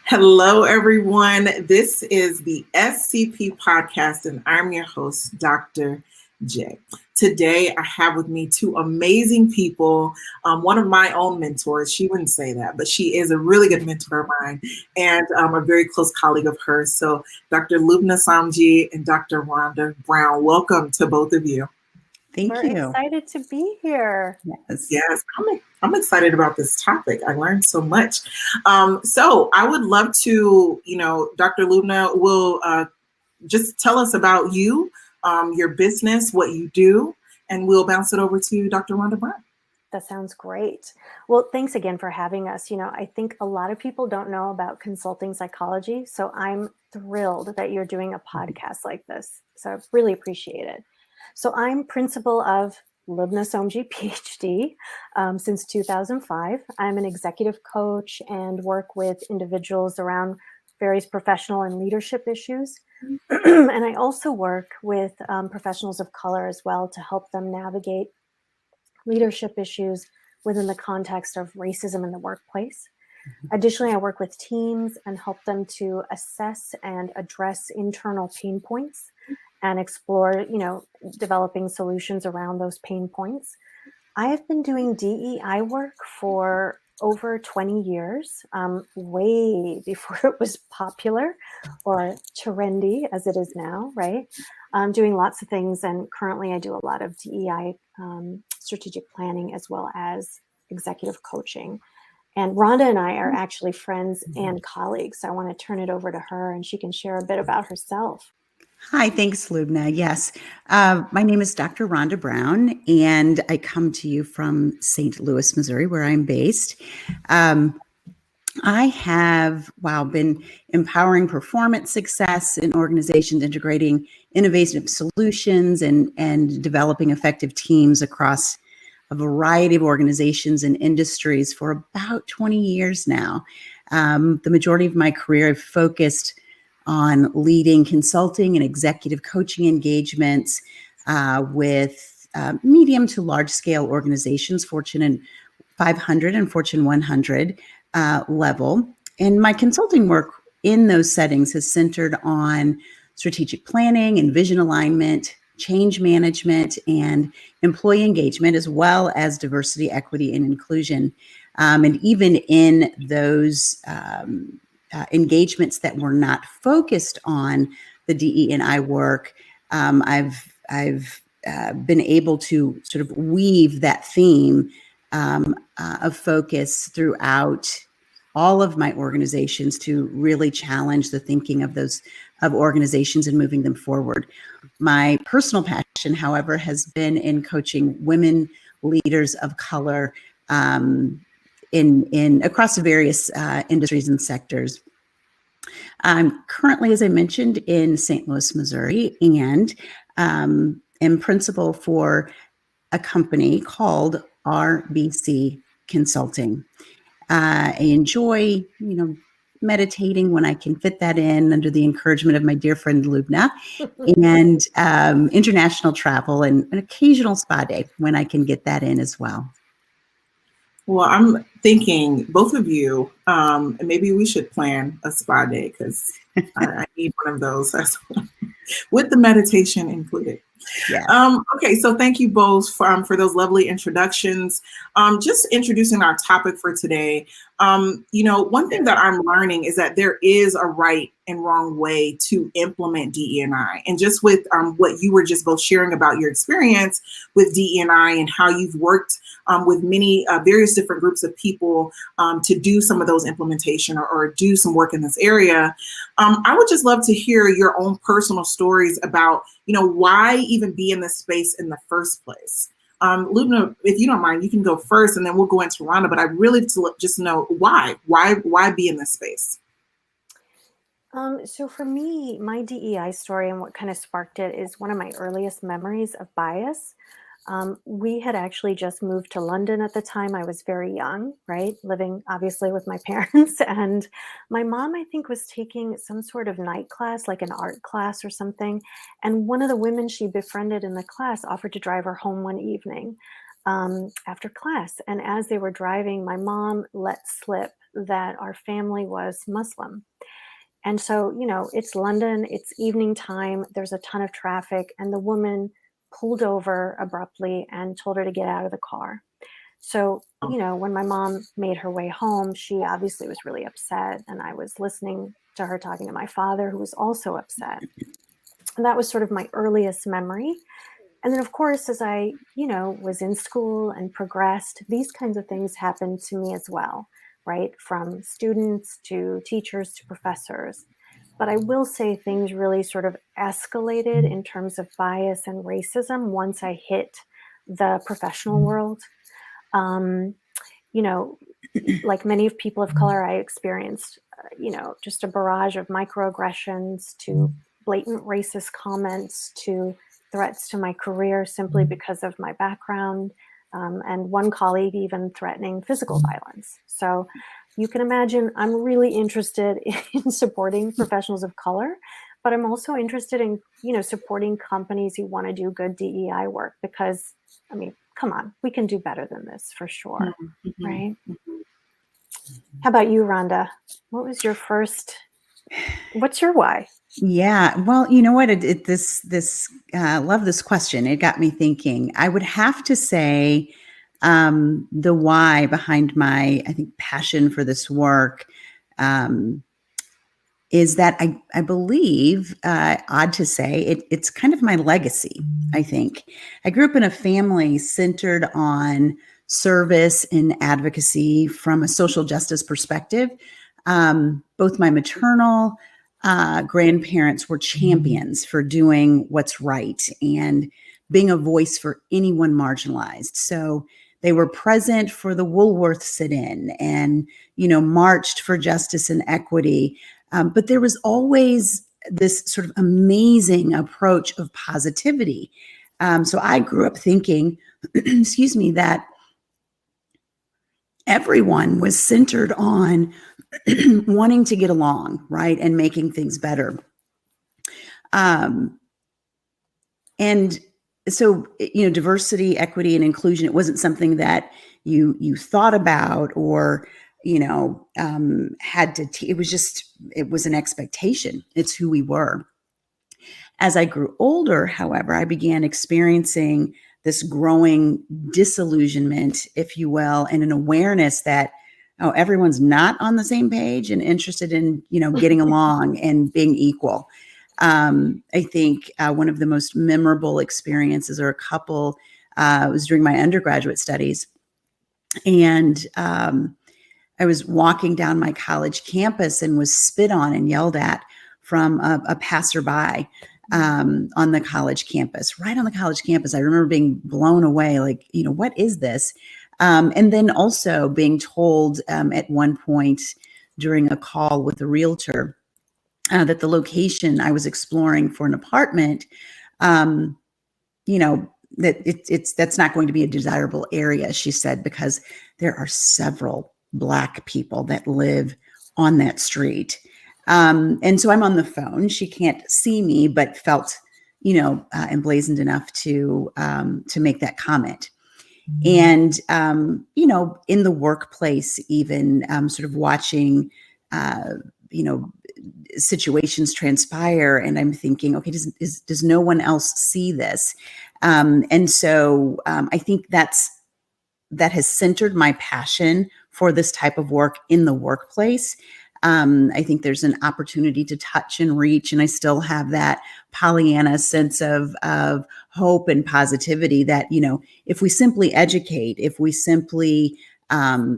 Hello, everyone. This is the SCP podcast, and I'm your host, Dr. J. Today, I have with me two amazing people. One of my own mentors. She wouldn't say that, but she is a really good mentor of mine and a very close colleague of hers. So, Dr. Lubna Somjee and Dr. Rhonda Brown, welcome to both of you. We're excited to be here. Yes, I'm excited about this topic. I learned so much. So I would love to, Dr. Lubna will just tell us about you, your business, what you do, and we'll bounce it over to Dr. Rhonda Brown. That sounds great. Well, thanks again for having us. I think a lot of people don't know about consulting psychology, so I'm thrilled that you're doing a podcast like this. So I really appreciate it. So I'm principal of Lubna Somjee, PhD, since 2005. I'm an executive coach and work with individuals around various professional and leadership issues. And I also work with professionals of color as well to help them navigate leadership issues within the context of racism in the workplace. Additionally, I work with teams and help them to assess and address internal pain points and explore, developing solutions around those pain points. I have been doing DEI work for over 20 years, way before it was popular or trendy as it is now, right? I'm doing lots of things, and currently I do a lot of DEI strategic planning as well as executive coaching. And Rhonda and I are actually friends and colleagues. So I want to turn it over to her and she can share a bit about herself. Hi, thanks, Lubna. Yes, my name is Dr. Rhonda Brown, and I come to you from St. Louis, Missouri, where I'm based. I have, been empowering performance success in organizations, integrating innovative solutions and developing effective teams across a variety of organizations and industries for about 20 years now. The majority of my career, I've focused on leading consulting and executive coaching engagements with medium to large scale organizations, Fortune 500 and Fortune 100 level. And my consulting work in those settings has centered on strategic planning and vision alignment, change management, and employee engagement, as well as diversity, equity, and inclusion. And even in those engagements that were not focused on the DE&I work, I've been able to sort of weave that theme of focus throughout all of my organizations to really challenge the thinking of organizations and moving them forward. My personal passion, however, has been in coaching women leaders of color in across the various industries and sectors. I'm currently, as I mentioned, in St. Louis, Missouri, and am principal for a company called RBC Consulting. I enjoy, meditating when I can fit that in under the encouragement of my dear friend Lubna, and international travel and an occasional spa day when I can get that in as well. Well, I'm thinking both of you, maybe we should plan a spa day because I need one of those with the meditation included. Yeah. Okay, so thank you both for those lovely introductions. Just introducing our topic for today. One thing that I'm learning is that there is a right and wrong way to implement DE&I. And just with what you were just both sharing about your experience with DE&I and how you've worked with many various different groups of people to do some of those implementation or do some work in this area, I would just love to hear your own personal stories about, why even be in this space in the first place. Lubna, if you don't mind, you can go first and then we'll go into Rhonda, but I really just know why be in this space? So for me, my DEI story and what kind of sparked it is one of my earliest memories of bias. We had actually just moved to London at the time. I was very young, right? Living obviously with my parents. And my mom, I think, was taking some sort of night class, like an art class or something. And one of the women she befriended in the class offered to drive her home one evening. after class. And as they were driving, my mom let slip that our family was Muslim. And so, it's London, it's evening time, there's a ton of traffic, and the woman pulled over abruptly and told her to get out of the car. So, when my mom made her way home, she obviously was really upset. And I was listening to her talking to my father, who was also upset. And that was sort of my earliest memory. And then, of course, as I, was in school and progressed, these kinds of things happened to me as well, right? From students to teachers to professors. But I will say things really sort of escalated in terms of bias and racism once I hit the professional world. Like many of people of color, I experienced, just a barrage of microaggressions to blatant racist comments to threats to my career simply because of my background. And one colleague even threatening physical violence. So you can imagine I'm really interested in supporting professionals of color, but I'm also interested in, supporting companies who want to do good DEI work because, come on, we can do better than this for sure, right? How about you, Rhonda? What's your why? Yeah, well, you know what? Love this question. It got me thinking. I would have to say the why behind my, I think, passion for this work is that I believe, odd to say, it's kind of my legacy, I think. I grew up in a family centered on service and advocacy from a social justice perspective. Both my maternal grandparents were champions for doing what's right and being a voice for anyone marginalized. So they were present for the Woolworth sit-in and, marched for justice and equity. But there was always this sort of amazing approach of positivity. So I grew up thinking, excuse me, that everyone was centered on wanting to get along, right, and making things better. And so, diversity, equity, and inclusion, it wasn't something that you thought about or, had to, it was an expectation. It's who we were. As I grew older, however, I began experiencing this growing disillusionment, if you will, and an awareness that, everyone's not on the same page and interested in, getting along and being equal. I think one of the most memorable experiences, or a couple, was during my undergraduate studies. And I was walking down my college campus and was spit on and yelled at from a passerby on the college campus, right on the college campus. I remember being blown away, like, what is this? And then also being told at one point during a call with a realtor that the location I was exploring for an apartment, that that's not going to be a desirable area, she said, because there are several Black people that live on that street. And so I'm on the phone. She can't see me, but felt, emblazoned enough to make that comment. And, in the workplace, even sort of watching, situations transpire, and I'm thinking, okay, does no one else see this? And so I think that has centered my passion for this type of work in the workplace. I think there's an opportunity to touch and reach, and I still have that Pollyanna sense of hope and positivity that, if we simply educate, if we simply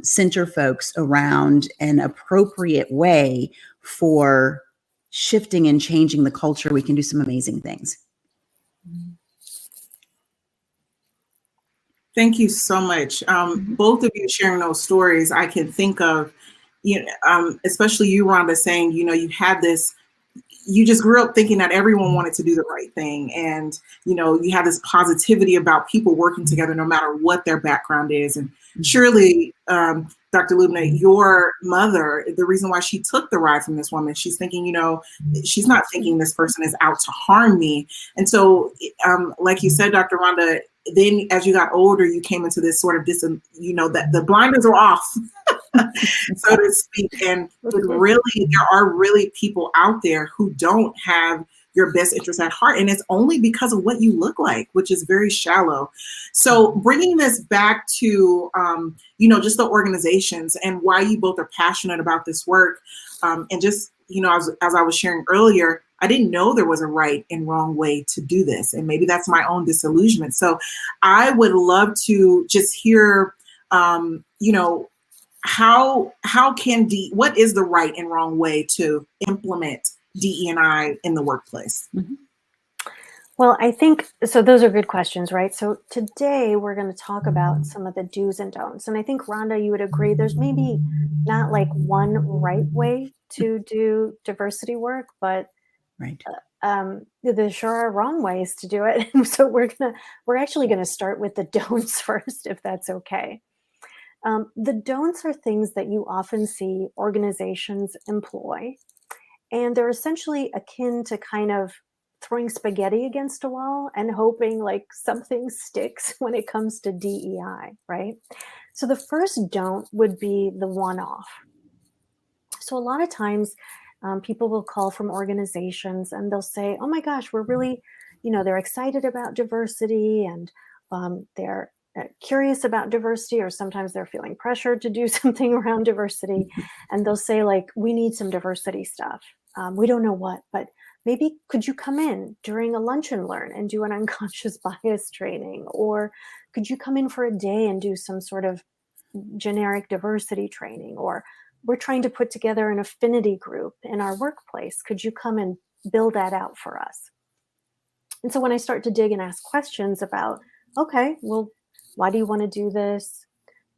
center folks around an appropriate way for shifting and changing the culture, we can do some amazing things. Thank you so much. Both of you sharing those stories, I can think of, especially you, Rhonda, saying, you had this, you just grew up thinking that everyone wanted to do the right thing. And, you have this positivity about people working together no matter what their background is. And surely, Dr. Lubna, your mother, the reason why she took the ride from this woman, she's thinking, she's not thinking this person is out to harm me. And so, like you said, Dr. Rhonda, then as you got older, you came into this sort of that the blinders are off, so to speak. And really, there are really people out there who don't have your best interest at heart. And it's only because of what you look like, which is very shallow. So bringing this back to, just the organizations and why you both are passionate about this work. And just, as I was sharing earlier, I didn't know there was a right and wrong way to do this. And maybe that's my own disillusionment. So I would love to just hear, what is the right and wrong way to implement DE&I in the workplace? Mm-hmm. Well, I think, so those are good questions, right? So today we're going to talk about some of the do's and don'ts. And I think, Rhonda, you would agree there's maybe not like one right way to do diversity work, but right. There sure are wrong ways to do it. So we're actually going to start with the don'ts first, if that's okay. The don'ts are things that you often see organizations employ, and they're essentially akin to kind of throwing spaghetti against a wall and hoping like something sticks when it comes to DEI, right? So the first don't would be the one-off. So a lot of times people will call from organizations and they'll say, oh my gosh, we're really, they're excited about diversity and they're curious about diversity, or sometimes they're feeling pressured to do something around diversity. And they'll say like, we need some diversity stuff. We don't know what, but maybe could you come in during a lunch and learn and do an unconscious bias training? Or could you come in for a day and do some sort of generic diversity training? Or we're trying to put together an affinity group in our workplace. Could you come and build that out for us? And so when I start to dig and ask questions about, okay, well, why do you want to do this?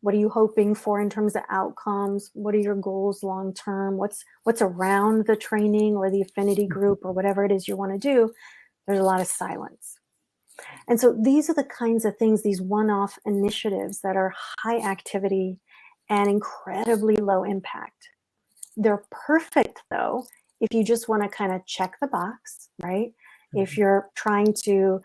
What are you hoping for in terms of outcomes? What are your goals long term? What's around the training or the affinity group or whatever it is you want to do? There's a lot of silence. And so these are the kinds of things, these one-off initiatives that are high activity and incredibly low impact. They're perfect, though, if you just want to kind of check the box, right? Mm-hmm. If you're trying to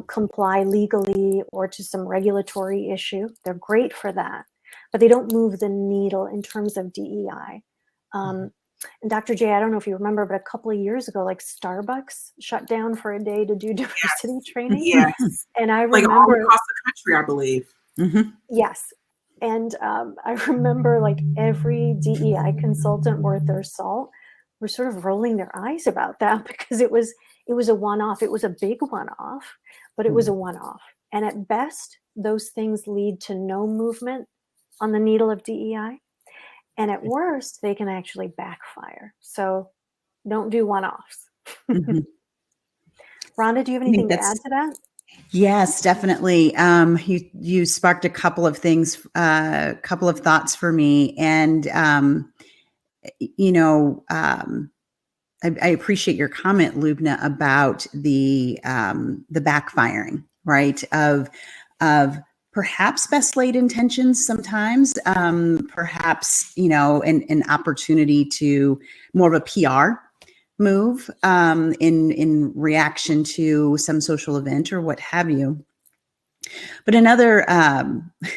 comply legally or to some regulatory issue, they're great for that, but they don't move the needle in terms of DEI. And Dr. J, I don't know if you remember, but a couple of years ago, like Starbucks shut down for a day to do diversity training. Yes. And I remember all across the country, I believe. Mm-hmm. Yes. And I remember like every DEI consultant worth their salt were sort of rolling their eyes about that, because it was a one-off. It was a big one-off, but it was a one-off. And at best, those things lead to no movement on the needle of DEI. And at worst, they can actually backfire. So don't do one-offs. Mm-hmm. Rhonda, do you have anything to add to that? Yes, definitely. You sparked a couple of things, a couple of thoughts for me. And, I appreciate your comment, Lubna, about the backfiring, right? Of perhaps best laid intentions sometimes, perhaps, an opportunity to more of a PR move in reaction to some social event or what have you. But another,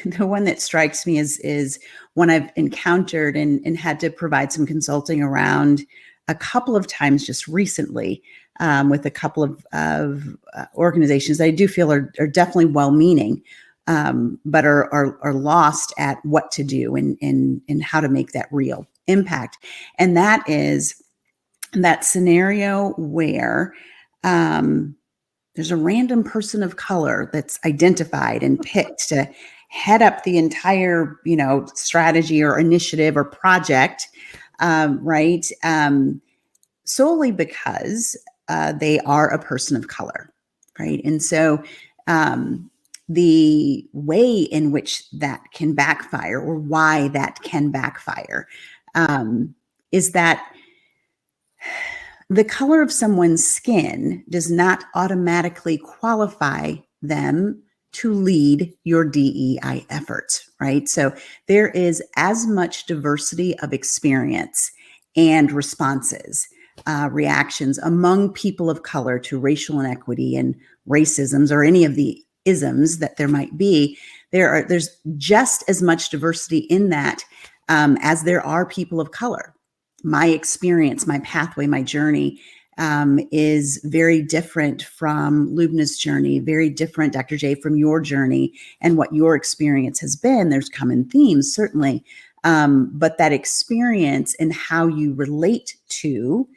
the one that strikes me is one I've encountered and had to provide some consulting around a couple of times just recently with a couple of organizations that I do feel are definitely well-meaning, but are lost at what to do and how to make that real impact. And that is that scenario where there's a random person of color that's identified and picked to head up the entire, strategy or initiative or project, right? Solely because they are a person of color, right? And so the way in which that can backfire, or why that can backfire, is that the color of someone's skin does not automatically qualify them to lead your DEI efforts, right? So there is as much diversity of experience and responses, reactions among people of color to racial inequity and racisms, or any of the isms that there might be, there's just as much diversity in that as there are people of color. My experience, my pathway, my journey is very different from Lubna's journey, very different, Dr. J, from your journey and what your experience has been. There's common themes, certainly, but that experience and how you relate to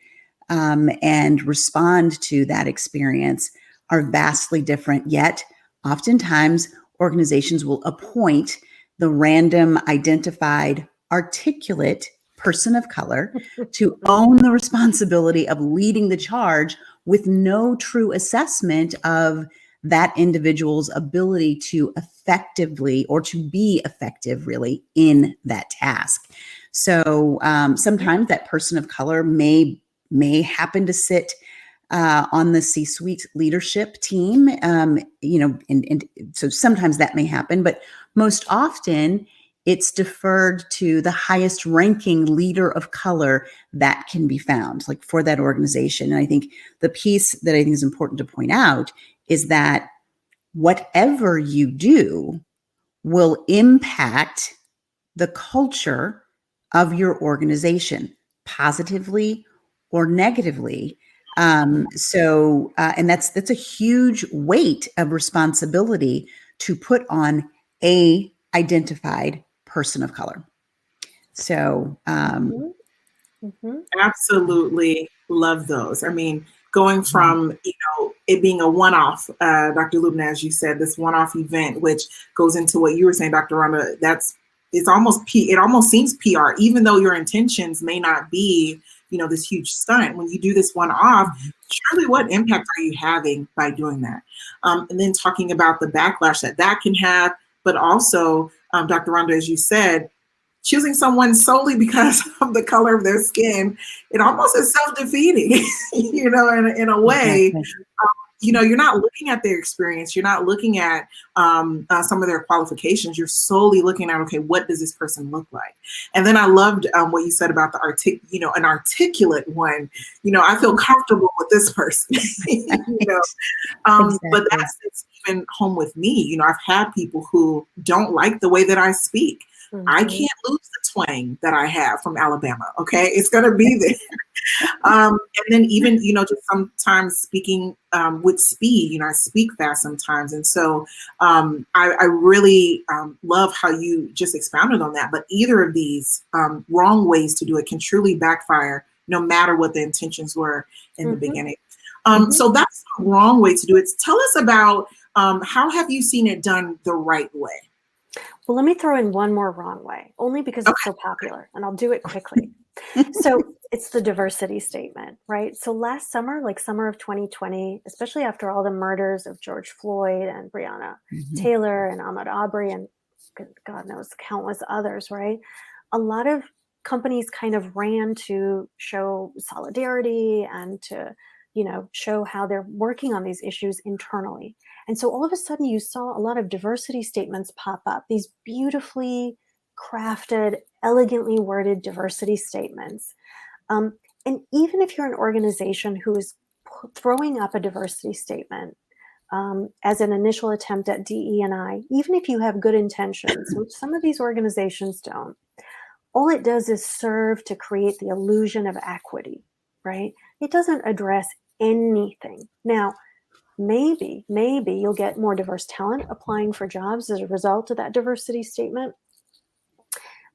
and respond to that experience are vastly different. Yet, oftentimes, organizations will appoint the random, identified, articulate person of color to own the responsibility of leading the charge with no true assessment of that individual's ability to effectively or to be effective really in that task. So sometimes that person of color may happen to sit on the C-suite leadership team, and so sometimes that may happen, but most often it's deferred to the highest ranking leader of color that can be found, like for that organization. And I think the piece that I think is important to point out is that whatever you do will impact the culture of your organization, positively or negatively. And that's a huge weight of responsibility to put on a identified person of color. So absolutely love those. I mean, going from it being a one-off, Dr. Lubna, as you said, this one-off event, which goes into what you were saying, Dr. Rhonda. It almost seems PR, even though your intentions may not be this huge stunt. When you do this one-off, surely what impact are you having by doing that? And then talking about the backlash that can have, but also, Dr. Rhonda, as you said, choosing someone solely because of the color of their skin, it almost is self-defeating, in a way. You're not looking at their experience. You're not looking at some of their qualifications. You're solely looking at, okay, what does this person look like? And then I loved what you said about an articulate one. I feel comfortable with this person. Exactly. But that's even home with me. I've had people who don't like the way that I speak. Mm-hmm. I can't lose the twang that I have from Alabama. Okay, it's going to be there. And then even, just sometimes speaking with speed, I speak fast sometimes. And so I really love how you just expounded on that. But either of these wrong ways to do it can truly backfire no matter what the intentions were in the beginning. So that's the wrong way to do it. Tell us about how have you seen it done the right way? Well, let me throw in one more wrong way, only because it's so popular, and I'll do it quickly. So it's the diversity statement, right? So last summer, like summer of 2020, especially after all the murders of George Floyd and Breonna Taylor and Ahmaud Arbery and God knows countless others, right? A lot of companies kind of ran to show solidarity and to, show how they're working on these issues internally. And so all of a sudden you saw a lot of diversity statements pop up, these beautifully crafted, elegantly worded diversity statements. And even if you're an organization who is throwing up a diversity statement as an initial attempt at DE&I, even if you have good intentions, which some of these organizations don't, all it does is serve to create the illusion of equity, right? It doesn't address anything. Now, maybe you'll get more diverse talent applying for jobs as a result of that diversity statement,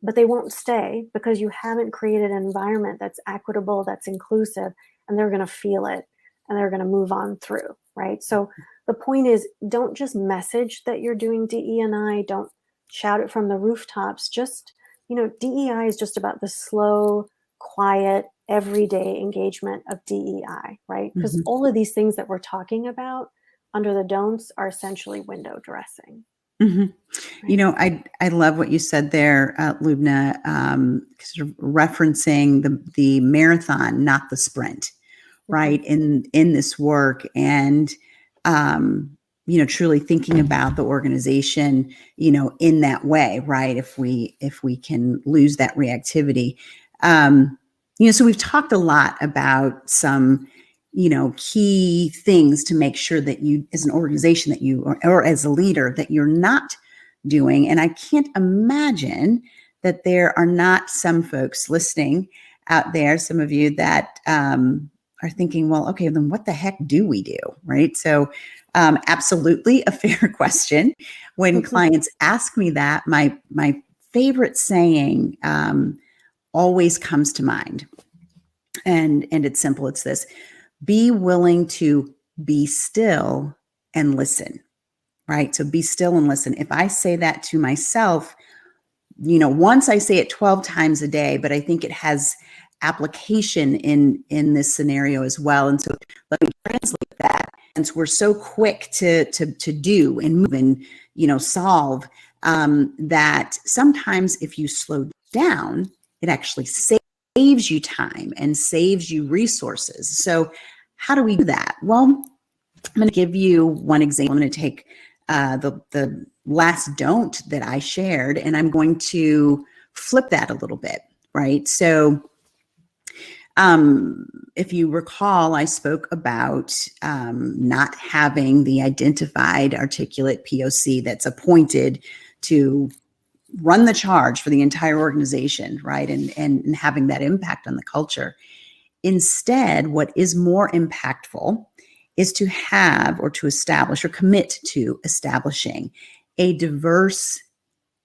but they won't stay because you haven't created an environment that's equitable, that's inclusive, and they're going to feel it and they're going to move on through, right? So the point is, don't just message that you're doing DE&I, don't shout it from the rooftops. Just, DEI is just about the slow, quiet, everyday engagement of DEI, right? Because all of these things that we're talking about under the don'ts are essentially window dressing. Right? I love what you said there, Lubna, sort of referencing the marathon, not the sprint, right? In this work, and truly thinking about the organization, in that way, right? If we can lose that reactivity. So we've talked a lot about some key things to make sure that you, as an organization, that you, or as a leader, that you're not doing. And I can't imagine that there are not some folks listening out there, some of you that are thinking, well, okay, then what the heck do we do, right? So absolutely a fair question. When clients ask me that, my favorite saying always comes to mind. And it's simple. It's this: be willing to be still and listen, right? So be still and listen. If I say that to myself, once I say it 12 times a day, but I think it has application in this scenario as well. And so let me translate that. Since we're so quick to do and move and, solve, that sometimes if you slow down, it actually saves you time and saves you resources. So how do we do that? Well, I'm going to give you one example. I'm going to take the last don't that I shared, and I'm going to flip that a little bit, right? So if you recall, I spoke about not having the identified articulate POC that's appointed to run the charge for the entire organization, right? And having that impact on the culture. Instead, what is more impactful is to have, or to establish, or commit to establishing a diverse,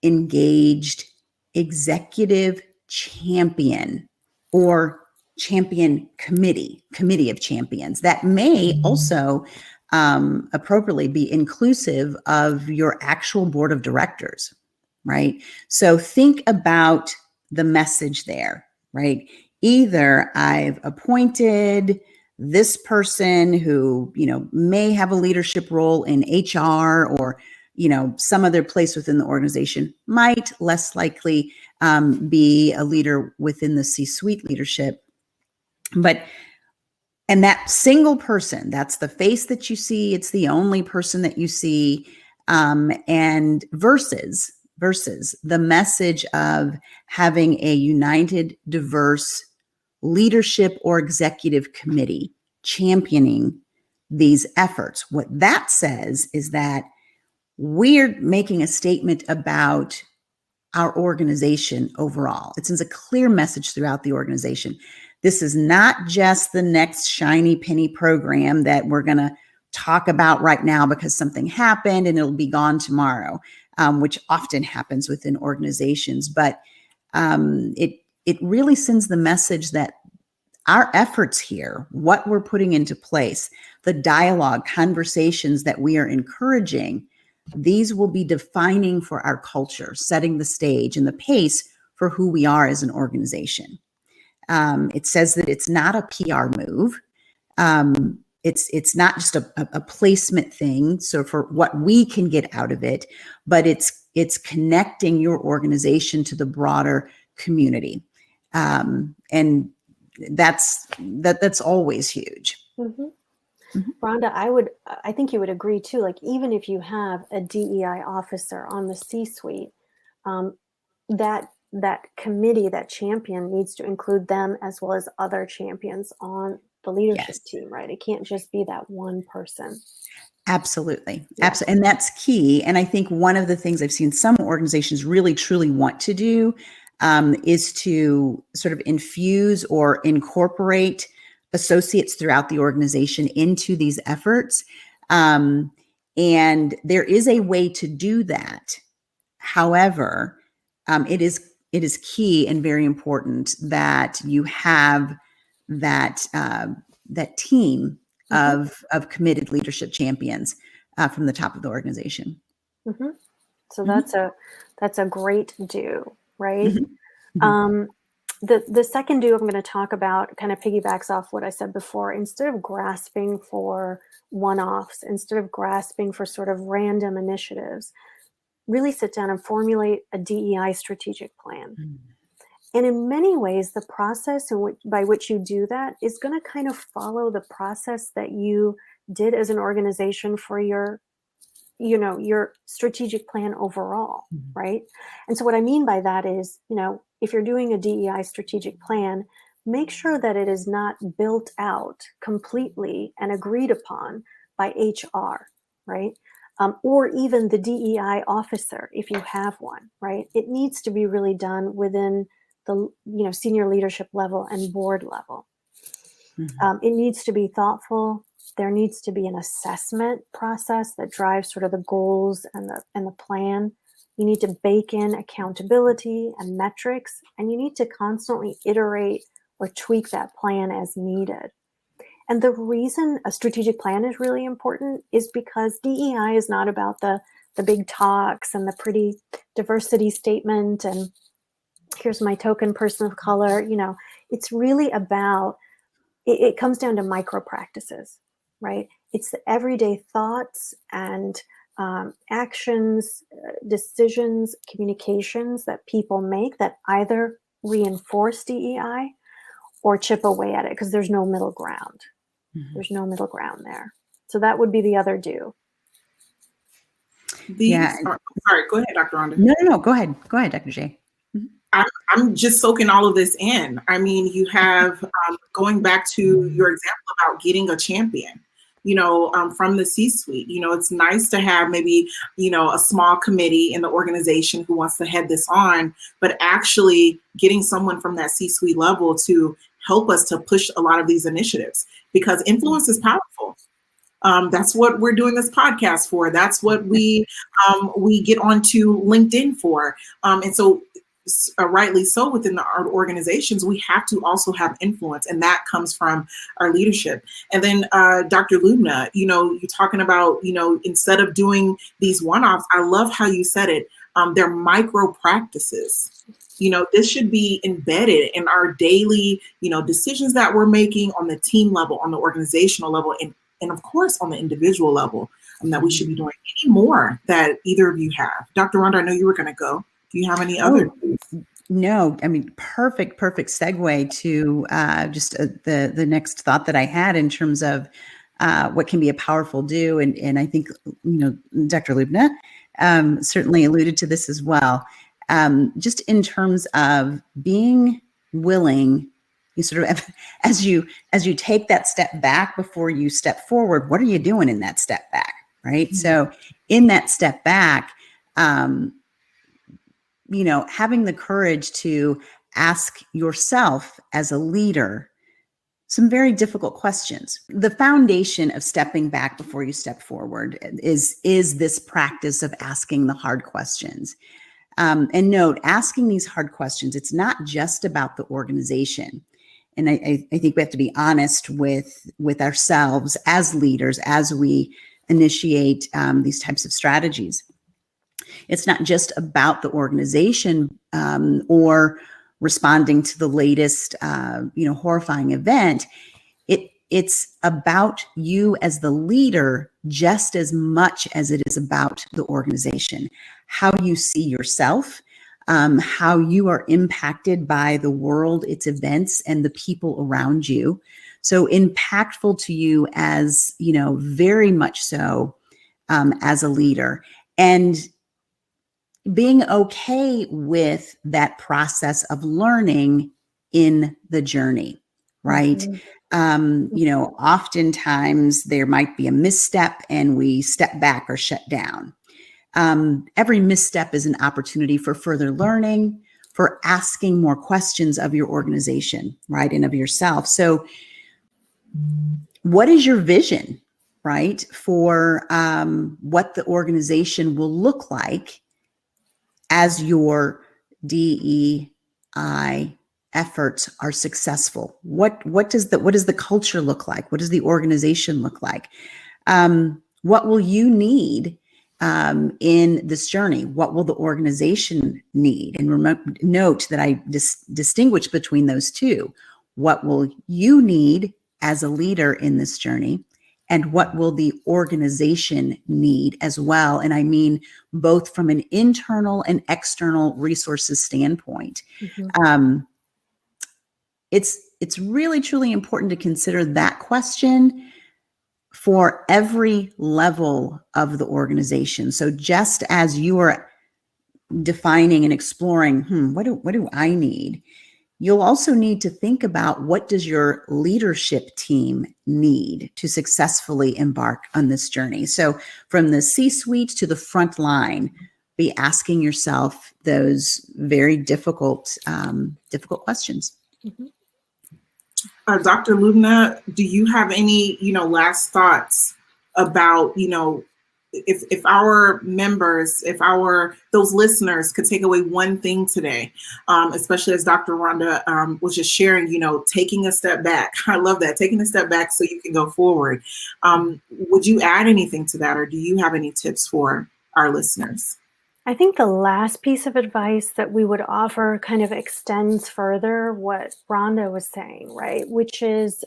engaged executive champion, or champion committee of champions that may also appropriately be inclusive of your actual board of directors, right? So think about the message there, right? Either I've appointed this person who, may have a leadership role in HR, or, some other place within the organization, might less likely be a leader within the C-suite leadership. And that single person, that's the face that you see, it's the only person that you see, and versus the message of having a united, diverse leadership or executive committee championing these efforts. What that says is that we're making a statement about our organization overall. It sends a clear message throughout the organization. This is not just the next shiny penny program that we're going to talk about right now because something happened and it'll be gone tomorrow, which often happens within organizations. But it really sends the message that our efforts here, what we're putting into place, the dialogue, conversations that we are encouraging, these will be defining for our culture, setting the stage and the pace for who we are as an organization. It says that it's not a PR move. It's not just a placement thing. So for what we can get out of it, but it's connecting your organization to the broader community. And that's always huge. Mm-hmm. Mm-hmm. Rhonda, I think you would agree too, like even if you have a DEI officer on the C-suite, that committee, that champion needs to include them as well as other champions on the leadership team, right? It can't just be that one person. Absolutely. Yeah. Absolutely. And that's key. And I think one of the things I've seen some organizations really, truly want to do is to sort of infuse or incorporate associates throughout the organization into these efforts. And there is a way to do that. However, it is key and very important that you have that team of committed leadership champions from the top of the organization. Mm-hmm. So that's a great do, right? Mm-hmm. The second do I'm going to talk about kind of piggybacks off what I said before. Instead of grasping for one-offs, instead of grasping for sort of random initiatives, really sit down and formulate a DEI strategic plan. Mm-hmm. And in many ways, the process by which you do that is going to kind of follow the process that you did as an organization for your strategic plan overall, right? And so what I mean by that is, if you're doing a DEI strategic plan, make sure that it is not built out completely and agreed upon by HR, right? Or even the DEI officer, if you have one, right? It needs to be really done within the senior leadership level and board level. It needs to be thoughtful. There needs to be an assessment process that drives sort of the goals and the plan. You need to bake in accountability and metrics, and you need to constantly iterate or tweak that plan as needed. And the reason a strategic plan is really important is because DEI is not about the big talks and the pretty diversity statement and here's my token person of color. It's really about, it comes down to micro practices, right? It's the everyday thoughts and actions, decisions, communications that people make that either reinforce DEI or chip away at it, because there's no middle ground. There's no middle ground there. So that would be the other do. Sorry, go ahead, Dr. Rhonda. No, go ahead. Go ahead, Dr. J. I'm just soaking all of this in. I mean, you have, going back to your example about getting a champion, from the C-suite. It's nice to have maybe, a small committee in the organization who wants to head this on, but actually getting someone from that C-suite level to help us to push a lot of these initiatives, because influence is powerful. That's what we're doing this podcast for. That's what we get onto LinkedIn for. And so rightly so within our organizations, we have to also have influence, and that comes from our leadership. And then Dr. Lubna, you're talking about, instead of doing these one-offs, I love how you said it, they're micro practices. This should be embedded in our daily, decisions that we're making on the team level, on the organizational level, and of course on the individual level, that we should be doing. Any more that either of you have? Dr. Rhonda, I know you were going to go. Do you have any other? No, I mean, perfect segue to just the next thought that I had in terms of what can be a powerful do. And I think, Dr. Lubna certainly alluded to this as well. Just in terms of being willing, you sort of, as you take that step back before you step forward, what are you doing in that step back, right? Mm-hmm. So in that step back, having the courage to ask yourself as a leader some very difficult questions. The foundation of stepping back before you step forward is this practice of asking the hard questions. And note, asking these hard questions, it's not just about the organization. And I think we have to be honest with ourselves as leaders as we initiate these types of strategies. It's not just about the organization or responding to the latest, horrifying event. It's about you as the leader just as much as it is about the organization. How you see yourself, how you are impacted by the world, its events, and the people around you. So impactful to you as, very much so as a leader. And being okay with that process of learning in the journey, right? Mm-hmm. Oftentimes there might be a misstep and we step back or shut down. Every misstep is an opportunity for further learning, for asking more questions of your organization, right? And of yourself. So what is your vision, right? For what the organization will look like as your DEI efforts are successful? What does the culture look like? What does the organization look like? What will you need in this journey? What will the organization need? And note that I distinguish between those two. What will you need as a leader in this journey? And what will the organization need as well? And I mean, both from an internal and external resources standpoint. Mm-hmm. It's really, truly important to consider that question for every level of the organization. So just as you are defining and exploring, what do I need? You'll also need to think about, what does your leadership team need to successfully embark on this journey? So from the C-suite to the front line, be asking yourself those very difficult questions. Dr. Lubna, do you have any, last thoughts about, if our members, those listeners could take away one thing today, especially as Dr. Rhonda was just sharing, taking a step back. I love that, taking a step back so you can go forward. Would you add anything to that, or do you have any tips for our listeners? I think the last piece of advice that we would offer kind of extends further what Rhonda was saying, right? Which is,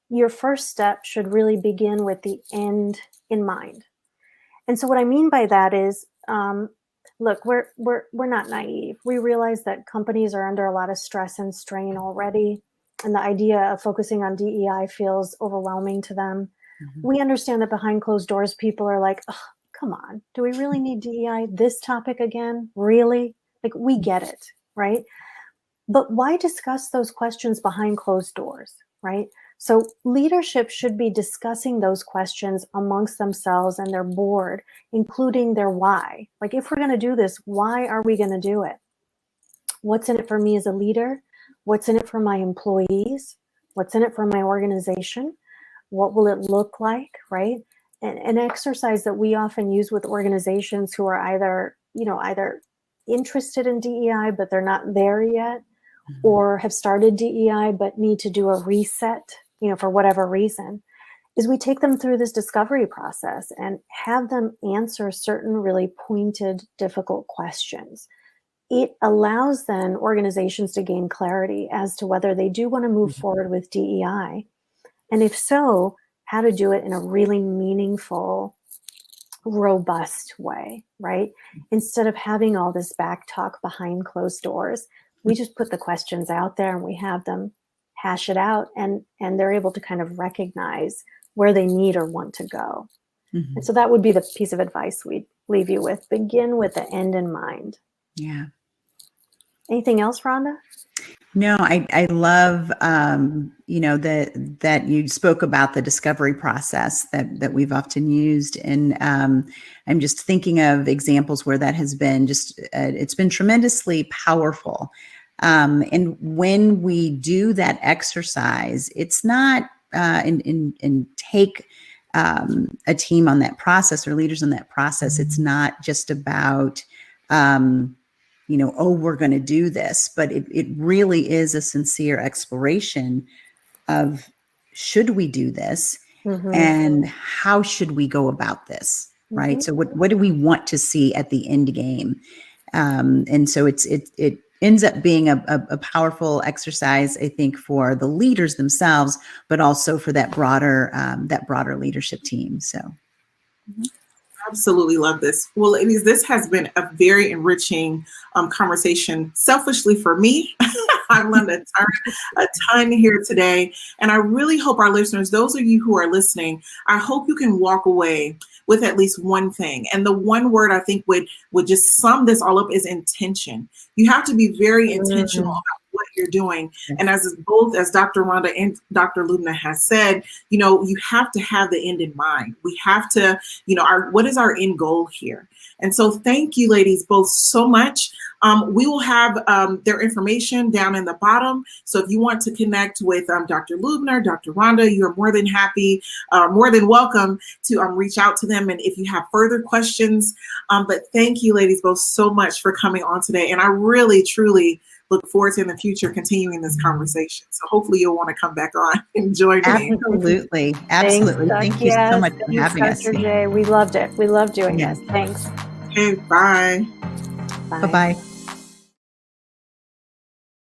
your first step should really begin with the end in mind. And so what I mean by that is, look, we're not naive. We realize that companies are under a lot of stress and strain already, and the idea of focusing on DEI feels overwhelming to them. Mm-hmm. We understand that behind closed doors, people are like, oh, come on, do we really need DEI? This topic again? Really? Like, we get it, right? But why discuss those questions behind closed doors, right? So leadership should be discussing those questions amongst themselves and their board, including their why. Like, if we're going to do this, why are we going to do it? What's in it for me as a leader? What's in it for my employees? What's in it for my organization? What will it look like, right? An exercise that we often use with organizations who are either interested in DEI, but they're not there yet, mm-hmm. or have started DEI, but need to do a reset, for whatever reason, is we take them through this discovery process and have them answer certain really pointed, difficult questions. It allows then organizations to gain clarity as to whether they do want to move mm-hmm. forward with DEI. And if so, how to do it in a really meaningful, robust way, right? Instead of having all this back talk behind closed doors, we just put the questions out there and we have them hash it out, and they're able to kind of recognize where they need or want to go. Mm-hmm. And so that would be the piece of advice we'd leave you with. Begin with the end in mind. Yeah. Anything else, Rhonda? No, I love, that you spoke about the discovery process that we've often used. And I'm just thinking of examples where that has been it's been tremendously powerful. And when we do that exercise, it's not, and take a team on that process or leaders on that process. It's not just about, we're going to do this, but it really is a sincere exploration of, should we do this, mm-hmm. and how should we go about this, mm-hmm. right? So what do we want to see at the end game? And so it ends up being a powerful exercise, I think, for the leaders themselves, but also for that broader leadership team. So. Mm-hmm. Absolutely love this. Well, ladies, this has been a very enriching conversation. Selfishly for me, I've learned a ton here today. And I really hope our listeners, those of you who are listening, I hope you can walk away with at least one thing. And the one word I think would just sum this all up is intention. You have to be very intentional about what you're doing. And as Dr. Rhonda and Dr. Lubna has said, you have to have the end in mind. We have to, what is our end goal here? And so thank you, ladies, both so much. We will have their information down in the bottom. So if you want to connect with Dr. Lubna or Dr. Rhonda, you're more than welcome to reach out to them. And if you have further questions, but thank you, ladies, both so much for coming on today. And I really, truly look forward to in the future continuing this conversation. So hopefully you'll want to come back on and join me. Absolutely. Thank you so much for having us. Dr. J. We loved it. We loved doing this. Thanks. Okay, bye. Bye-bye.